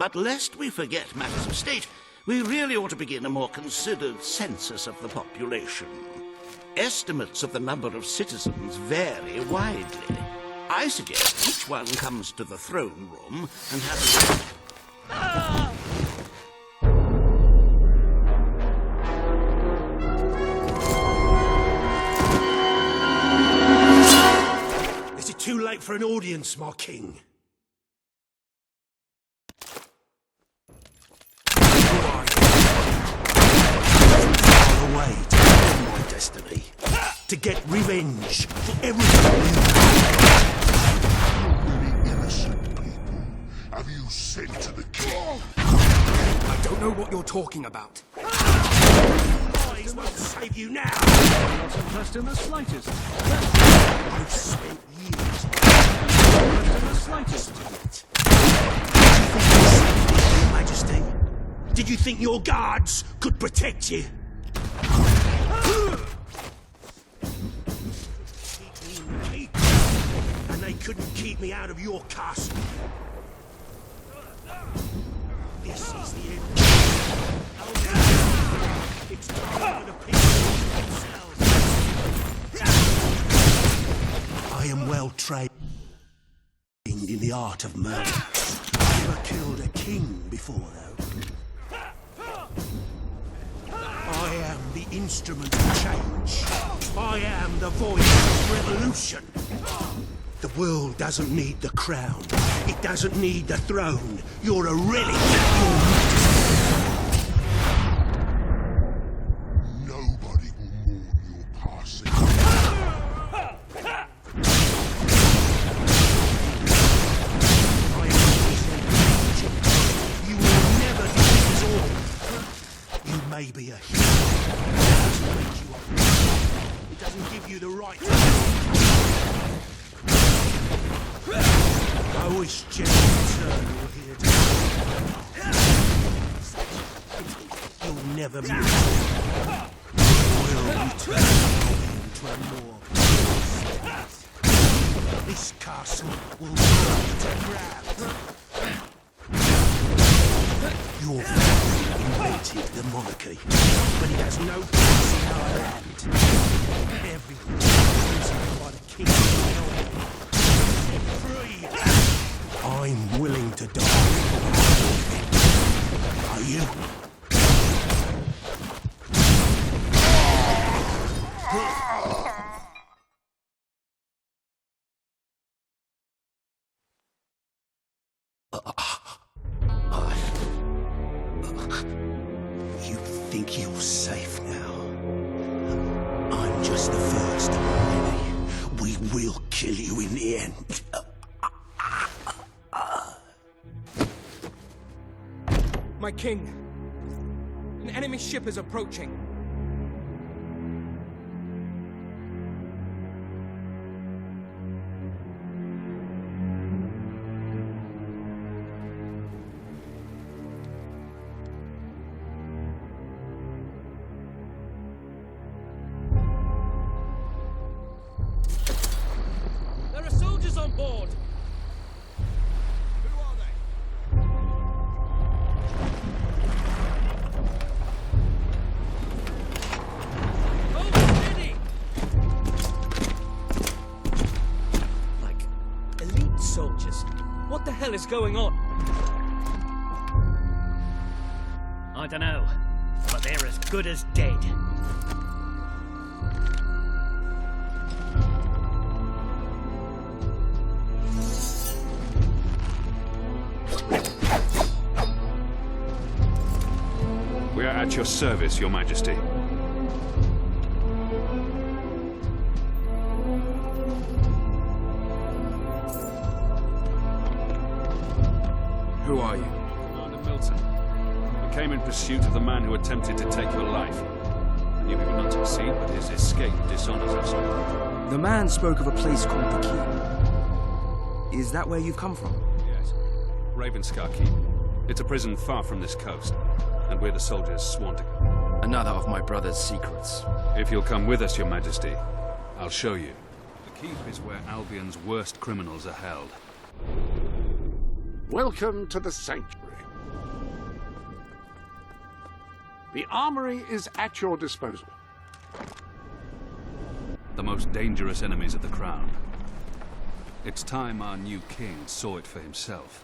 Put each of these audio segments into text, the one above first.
But lest we forget matters of state, we really ought to begin a more considered census of the population. Estimates of the number of citizens vary widely. I suggest each one comes to the throne room and has Is it too late for an audience, my king? Away to fulfill my destiny, to get revenge for everything you've done. How many innocent people have you sent to the king? I don't know what you're talking about. I won't save you now. I'm not impressed in the slightest. I've spent years Impressed in the slightest. Your Majesty. Did you think your guards could protect you? Keep me in the keep, and they couldn't keep me out of your castle. This is the end. It's time for the people themselves. I am well trained in the art of murder. I've never killed a king before, though. I am the instrument of change. I am the voice of revolution. The world doesn't need the crown. It doesn't need the throne. You're a relic, Your Majesty. Nobody will mourn your passing. I am the You will never defeat us all. You may be a hero. It doesn't make you a It doesn't give you the right to I wish General Turner were here today. You'll never meet him. We'll return to a more peaceful state. This castle will burn to ground. Your family invented the monarchy, but it has no place in our land. Everything is imprisoned by the king of free. I'm willing to die. Are you? You think you're safe now? I'm just the first of many. We will kill you in the end. My king, an enemy ship is approaching. There are soldiers on board. Who are they? Hold steady! Like elite soldiers. What the hell is going on? I don't know, but they're as good as dead. We are at your service, Your Majesty. Who are you? Commander Milton. We came in pursuit of the man who attempted to take your life. I knew we would not succeed, but his escape dishonors us. The man spoke of a place called the Keep. Is that where you've come from? Yes. Ravenscar Keep. It's a prison far from this coast, and we're the soldiers sworn to go. Another of my brother's secrets. If you'll come with us, Your Majesty, I'll show you. The Keep is where Albion's worst criminals are held. Welcome to the Sanctuary. The armory is at your disposal. The most dangerous enemies of the Crown. It's time our new king saw it for himself.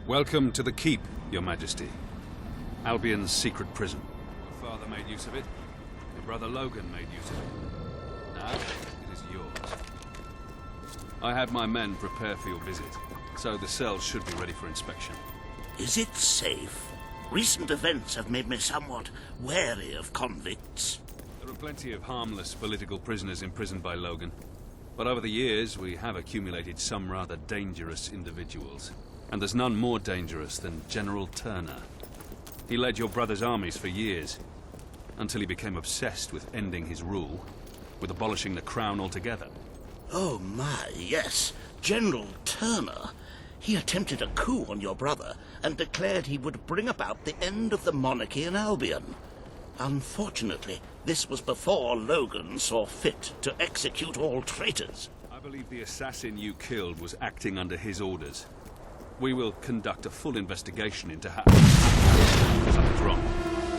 Welcome to the Keep, Your Majesty. Albion's secret prison. Your father made use of it. Your brother Logan made use of it. Now, it is yours. I had my men prepare for your visit, so the cells should be ready for inspection. Is it safe? Recent events have made me somewhat wary of convicts. There are plenty of harmless political prisoners imprisoned by Logan. But over the years, we have accumulated some rather dangerous individuals. And there's none more dangerous than General Turner. He led your brother's armies for years, until he became obsessed with ending his rule, with abolishing the crown altogether. Oh my, yes. General Turner. He attempted a coup on your brother and declared he would bring about the end of the monarchy in Albion. Unfortunately, this was before Logan saw fit to execute all traitors. I believe the assassin you killed was acting under his orders. We will conduct a full investigation into how... Something's wrong.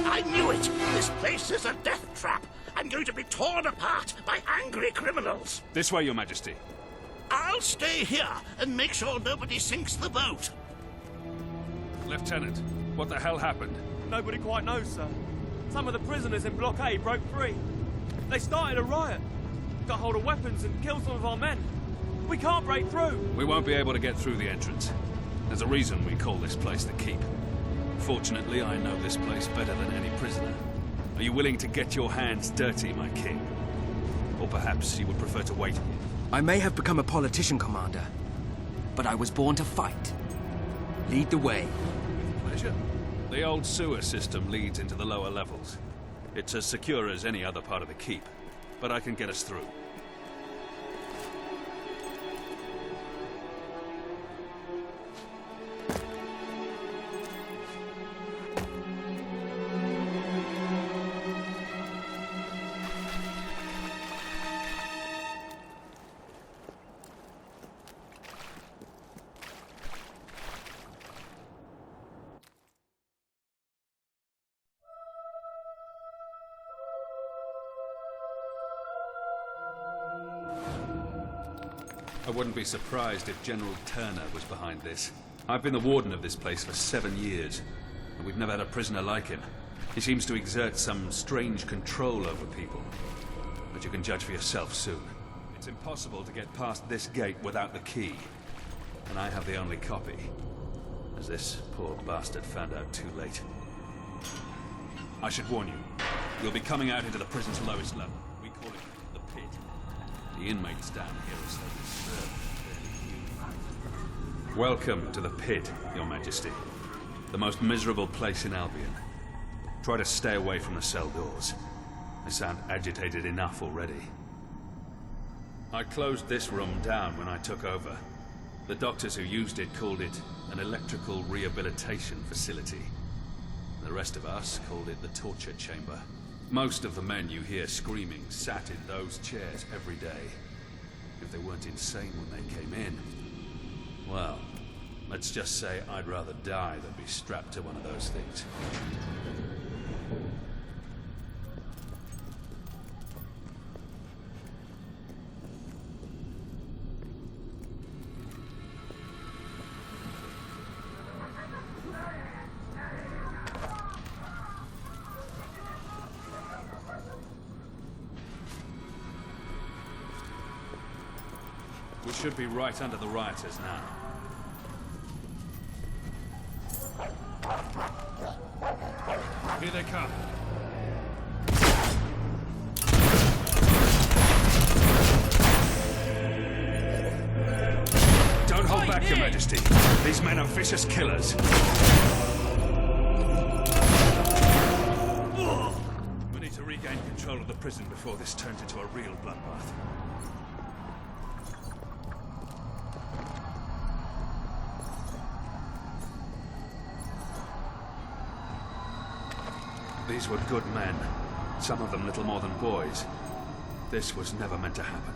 I knew it! This place is a death trap! I'm going to be torn apart by angry criminals! This way, Your Majesty. I'll stay here and make sure nobody sinks the boat! Lieutenant, what the hell happened? Nobody quite knows, sir. Some of the prisoners in Block A broke free. They started a riot, got hold of weapons and killed some of our men. We can't break through. We won't be able to get through the entrance. There's a reason we call this place the Keep. Fortunately, I know this place better than any prisoner. Are you willing to get your hands dirty, my king? Or perhaps you would prefer to wait? I may have become a politician, Commander, but I was born to fight. Lead the way. With pleasure. The old sewer system leads into the lower levels. It's as secure as any other part of the Keep, but I can get us through. I wouldn't be surprised if General Turner was behind this. I've been the warden of this place for 7 years, and we've never had a prisoner like him. He seems to exert some strange control over people. But you can judge for yourself soon. It's impossible to get past this gate without the key. And I have the only copy, as this poor bastard found out too late. I should warn you, you'll be coming out into the prison's lowest level. We call it the pit. The inmates down here are so disturbed. Welcome to the pit, Your Majesty. The most miserable place in Albion. Try to stay away from the cell doors. I sound agitated enough already. I closed this room down when I took over. The doctors who used it called it an electrical rehabilitation facility. The rest of us called it the torture chamber. Most of the men you hear screaming sat in those chairs every day. If they weren't insane when they came in, well, let's just say I'd rather die than be strapped to one of those things. We should be right under the rioters now. Here they come. Don't hold back, Your Majesty. These men are vicious killers. We need to regain control of the prison before this turns into a real bloodbath. These were good men. Some of them little more than boys. This was never meant to happen.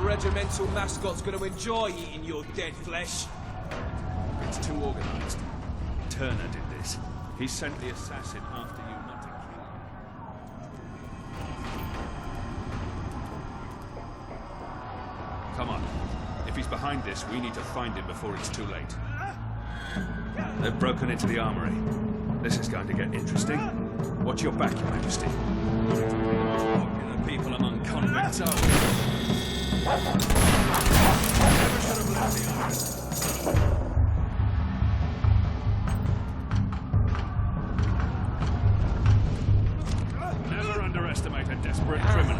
Regimental mascot's gonna enjoy eating your dead flesh. It's too organized. Turner did this. He sent the assassin after you not to kill you. Come on. If he's behind this, we need to find him before it's too late. They've broken into the armory. This is going to get interesting. Watch your back, Your Majesty. Popular people among convicts are we? Never underestimate a desperate criminal.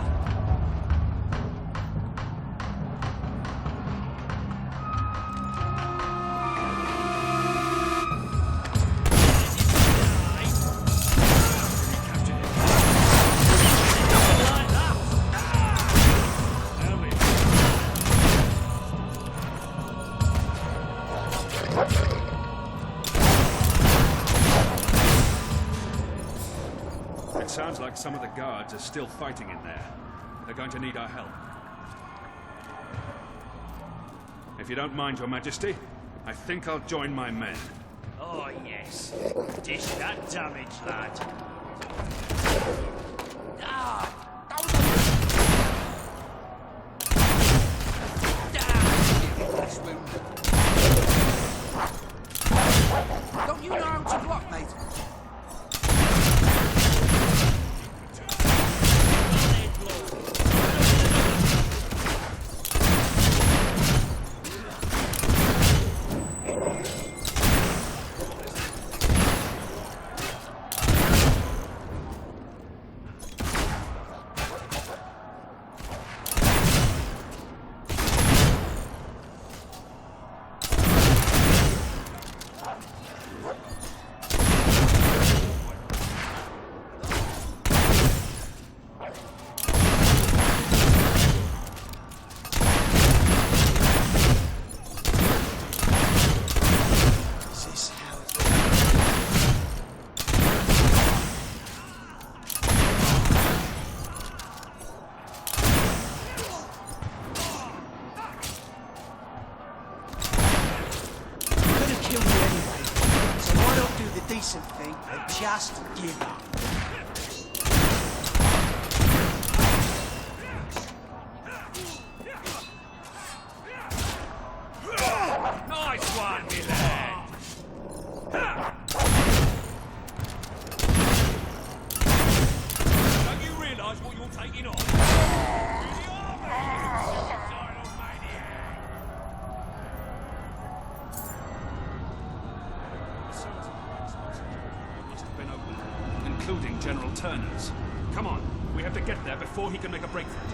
Sounds like some of the guards are still fighting in there. They're going to need our help. If you don't mind, Your Majesty, I think I'll join my men. Oh, yes. Dish that damage, lad. Don't you know how to block, mate? Thing and just give up. Nice one, me lad. Don't you realise what you're taking on? Including General Turner's. Come on, we have to get there before he can make a break for it.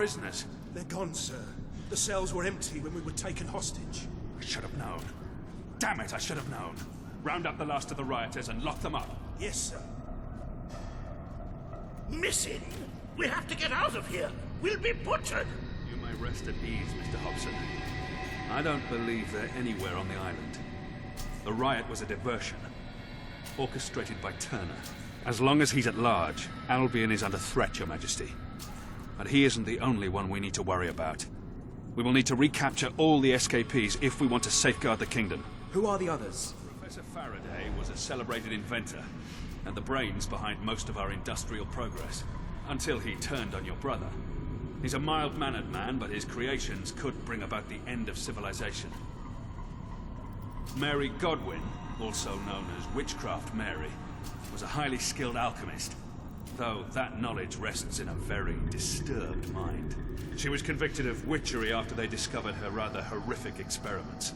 prisoners? They're gone, sir. The cells were empty when we were taken hostage. I should have known. Damn it, I should have known. Round up the last of the rioters and lock them up. Yes, sir. Missing? We have to get out of here. We'll be butchered. You may rest at ease, Mr. Hobson. I don't believe they're anywhere on the island. The riot was a diversion, orchestrated by Turner. As long as he's at large, Albion is under threat, Your Majesty. But he isn't the only one we need to worry about. We will need to recapture all the escapees if we want to safeguard the kingdom. Who are the others? Professor Faraday was a celebrated inventor, and the brains behind most of our industrial progress, until he turned on your brother. He's a mild-mannered man, but his creations could bring about the end of civilization. Mary Godwin, also known as Witchcraft Mary, was a highly skilled alchemist, though that knowledge rests in a very disturbed mind. She was convicted of witchery after they discovered her rather horrific experiments.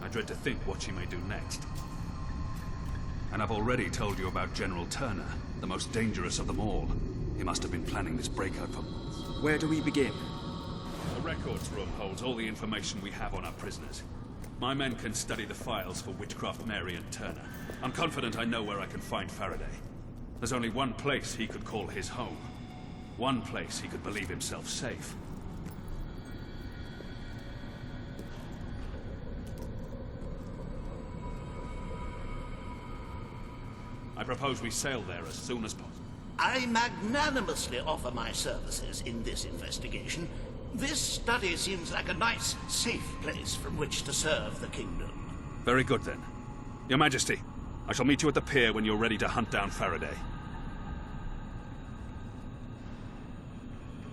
I dread to think what she may do next. And I've already told you about General Turner, the most dangerous of them all. He must have been planning this breakout for months. Where do we begin? The records room holds all the information we have on our prisoners. My men can study the files for Witchcraft Mary and Turner. I'm confident I know where I can find Faraday. There's only one place he could call his home. One place he could believe himself safe. I propose we sail there as soon as possible. I magnanimously offer my services in this investigation. This study seems like a nice, safe place from which to serve the kingdom. Very good, then. Your Majesty, I shall meet you at the pier when you're ready to hunt down Faraday.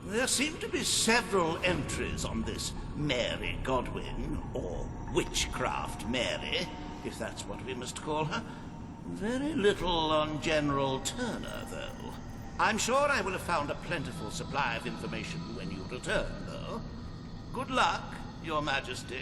There seem to be several entries on this Mary Godwin, or Witchcraft Mary, if that's what we must call her. Very little on General Turner, though. I'm sure I will have found a plentiful supply of information when you return, though. Good luck, Your Majesty.